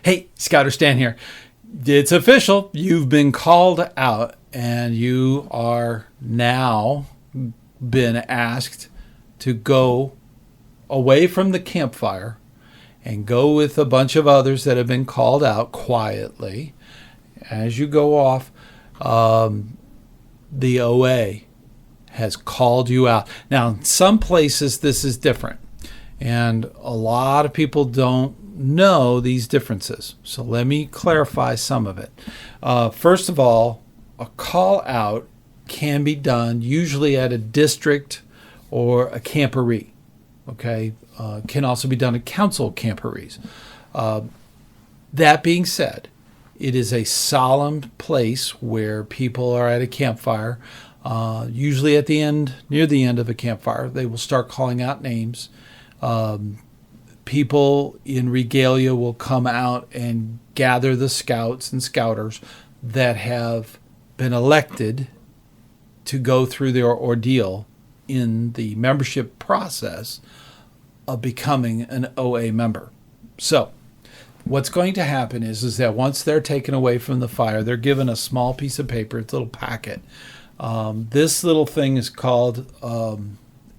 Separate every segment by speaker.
Speaker 1: Hey, ScouterStan here. It's official. You've been called out and you are now been asked to go away from the campfire and go with a bunch of others that have been called out quietly. As you go off, the OA has called you out. Now, in some places, this is different. And a lot of people don't know these differences. So let me clarify some of it. First of all, a call out can be done usually at a district or a camporee. Okay, can also be done at council camporees. That being said, it is a solemn place where people are at a campfire. Usually at the end, near the end of a campfire, they will start calling out names. People in regalia will come out and gather the scouts and scouters that have been elected to go through their ordeal in the membership process of becoming an OA member. So what's going to happen is that once they're taken away from the fire, they're given a small piece of paper, it's a little packet. This little thing is called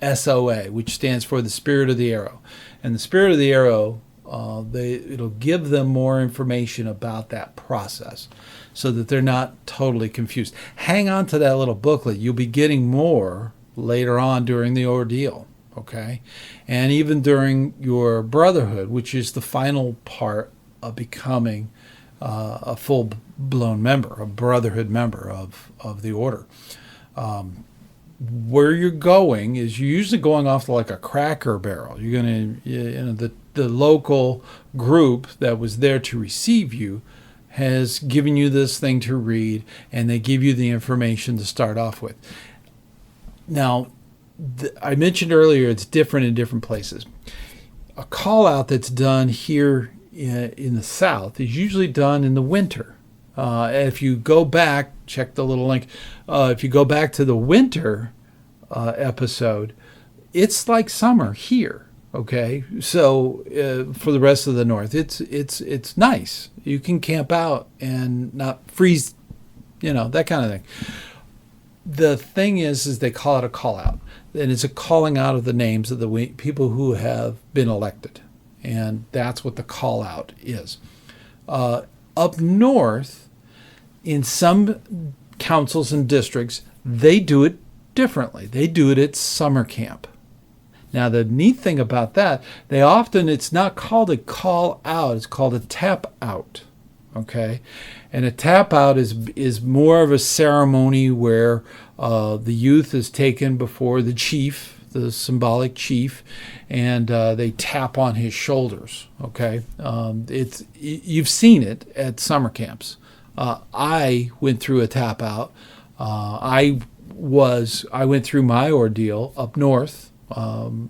Speaker 1: SOA, which stands for the Spirit of the Arrow. And the Spirit of the Arrow, it'll give them more information about that process so that they're not totally confused. Hang on to that little booklet. You'll be getting more later on during the ordeal, okay? And even during your brotherhood, which is the final part of becoming a full-blown member, a brotherhood member of the order. Where you're going is you're usually going off to like a Cracker Barrel. You're going to, the local group that was there to receive you has given you this thing to read, and they give you the information to start off with. Now, I mentioned earlier it's different in different places. A call out that's done here in the South is usually done in the winter. If you go back, check the little link. If you go back to the winter episode, it's like summer here. Okay, so for the rest of the North, it's nice. You can camp out and not freeze, that kind of thing. The thing is they call it a call out, and it's a calling out of the names of the people who have been elected, and that's what the call out is. Up north, in some councils and districts, they do it differently. They do it at summer camp. Now, the neat thing about that, it's not called a call out, it's called a tap out. Okay? And a tap out is more of a ceremony where the youth is taken before the chief, the symbolic chief, and they tap on his shoulders. Okay? You've seen it at summer camps. I went through a tap out. I went through my ordeal up north.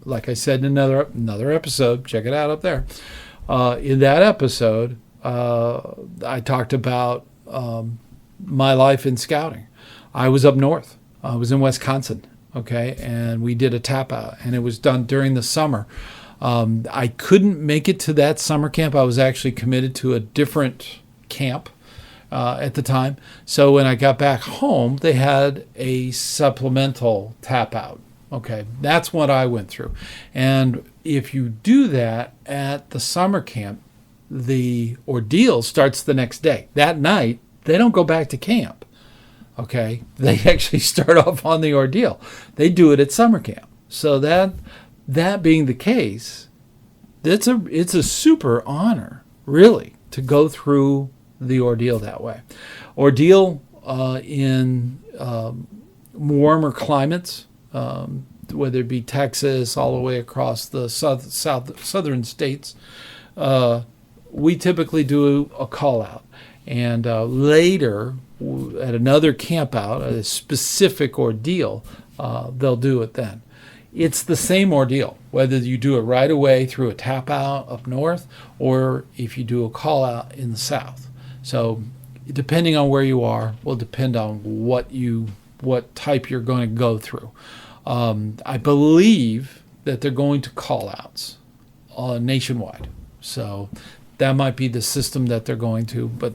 Speaker 1: Like I said in another episode, check it out up there. In that episode, I talked about my life in scouting. I was up north. I was in Wisconsin, okay, and we did a tap out, and it was done during the summer. I couldn't make it to that summer camp. I was actually committed to a different camp at the time. So when I got back home, they had a supplemental tap out. Okay, that's what I went through. And if you do that at the summer camp, the ordeal starts the next day. That night, they don't go back to camp. Okay, they actually start off on the ordeal. They do it at summer camp. So that being the case, it's a super honor, really, to go through the ordeal that way. Ordeal in warmer climates, whether it be Texas, all the way across the southern states, we typically do a call out. And later, at another camp out, a specific ordeal, they'll do it then. It's the same ordeal, whether you do it right away through a tap out up north or if you do a call out in the south. So depending on where you are will depend on what type you're going to go through. I believe that they're going to call outs nationwide. So that might be the system that they're going to, but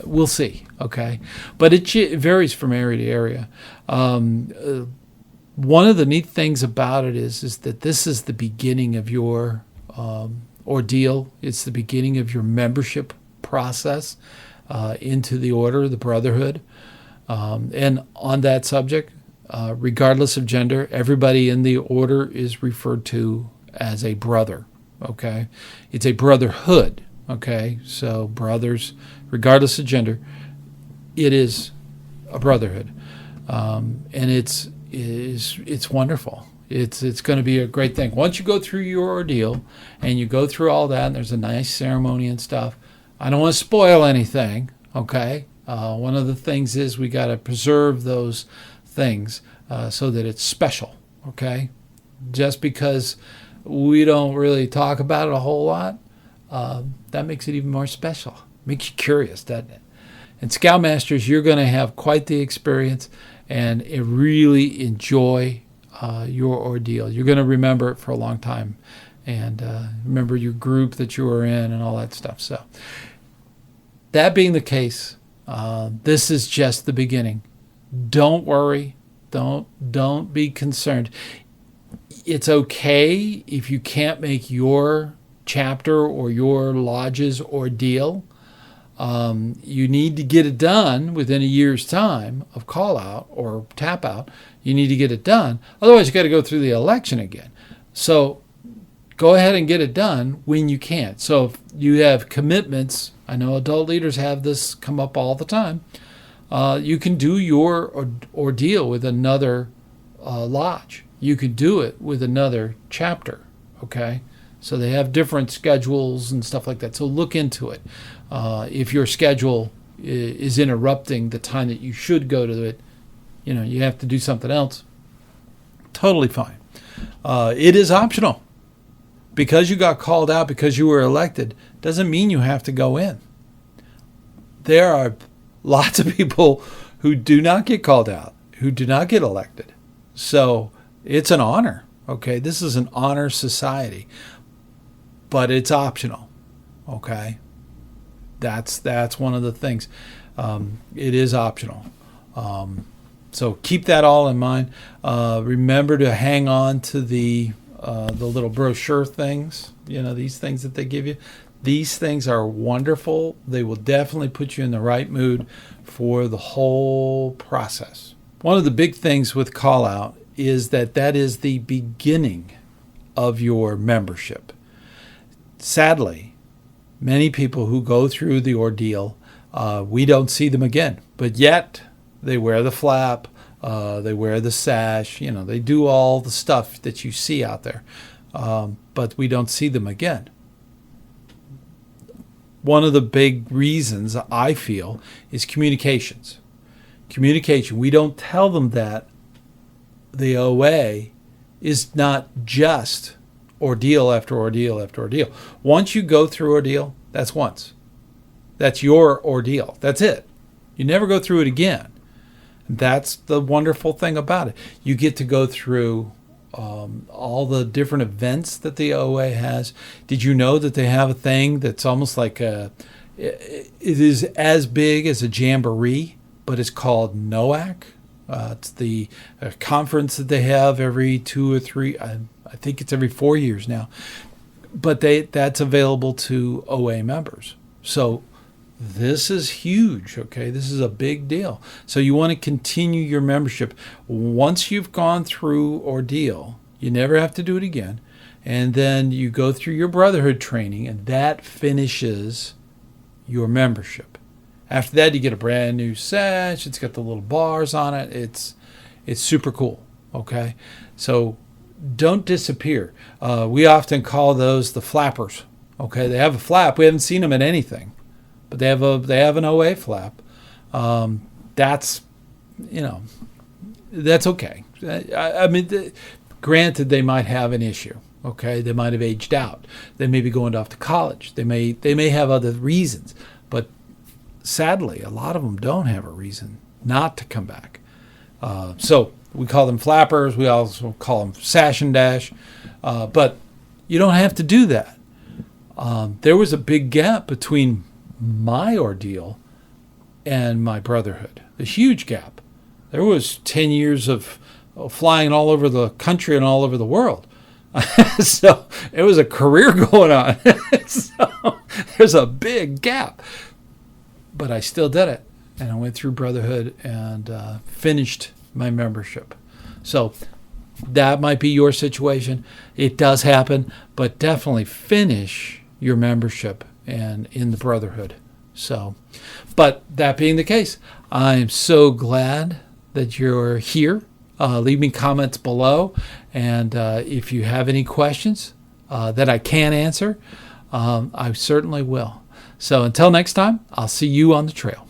Speaker 1: we'll see. Okay, but it varies from area to area. One of the neat things about it is that this is the beginning of your ordeal. It's the beginning of your membership process into the order, the brotherhood. And on that subject, regardless of gender, everybody in the order is referred to as a brother. Okay, it's a brotherhood. Okay, so brothers, regardless of gender, it is a brotherhood, and it's wonderful. It's going to be a great thing. Once you go through your ordeal and you go through all that, and there's a nice ceremony and stuff. I don't want to spoil anything. Okay, one of the things is we got to preserve those things so that it's special. Okay, just because we don't really talk about it a whole lot, that makes it even more special. Makes you curious, doesn't it? And Scoutmasters, you're going to have quite the experience and really enjoy your ordeal. You're going to remember it for a long time and remember your group that you were in and all that stuff. So that being the case, this is just the beginning. Don't worry. Don't be concerned. It's okay if you can't make your chapter or your lodge's ordeal. You need to get it done within a year's time of call out or tap out. You need to get it done. Otherwise, you got to go through the election again. So go ahead and get it done when you can. So if you have commitments, I know adult leaders have this come up all the time. You can do your ordeal with another lodge. You could do it with another chapter. Okay. So they have different schedules and stuff like that. So look into it. If your schedule is interrupting the time that you should go to it, you have to do something else. Totally fine. It is optional. Because you got called out, because you were elected, doesn't mean you have to go in. There are lots of people who do not get called out, who do not get elected. So it's an honor. Okay, this is an honor society. But it's optional, okay? That's one of the things. It is optional. So keep that all in mind. Remember to hang on to the little brochure things, these things that they give you. These things are wonderful. They will definitely put you in the right mood for the whole process. One of the big things with call out is that is the beginning of your membership. Sadly, many people who go through the ordeal, we don't see them again. But yet, they wear the flap, they wear the sash, they do all the stuff that you see out there. But we don't see them again. One of the big reasons, I feel, is communications. Communication. We don't tell them that the OA is not just ordeal after ordeal after ordeal. Once you go through ordeal, that's once. That's your ordeal. That's it. You never go through it again. That's the wonderful thing about it. You get to go through all the different events that the OA has. Did you know that they have a thing that's almost like it is as big as a jamboree, but it's called NOAC? It's the conference that they have every 2 or 3, I think it's every 4 years now. But that's available to OA members. So this is huge, okay? This is a big deal. So you want to continue your membership. Once you've gone through ordeal, you never have to do it again. And then you go through your brotherhood training, and that finishes your membership. After that, you get a brand new sash. It's got the little bars on it. It's super cool, okay? So don't disappear. We often call those the flappers, okay? They have a flap. We haven't seen them in anything. But they have an OA flap. That's okay. I mean, granted, they might have an issue. Okay, they might have aged out. They may be going off to college. They may have other reasons. But sadly, a lot of them don't have a reason not to come back. So we call them flappers. We also call them sash and dash. But you don't have to do that. there was a big gap between my ordeal and my brotherhood, a huge gap. There was 10 years of flying all over the country and all over the world. So it was a career going on. So there's a big gap. But I still did it. And I went through brotherhood and finished my membership. So that might be your situation. It does happen, but definitely finish your membership and in the brotherhood. So, but that being the case, I'm so glad that you're here. Leave me comments below. And if you have any questions that I can answer, I certainly will. So until next time, I'll see you on the trail.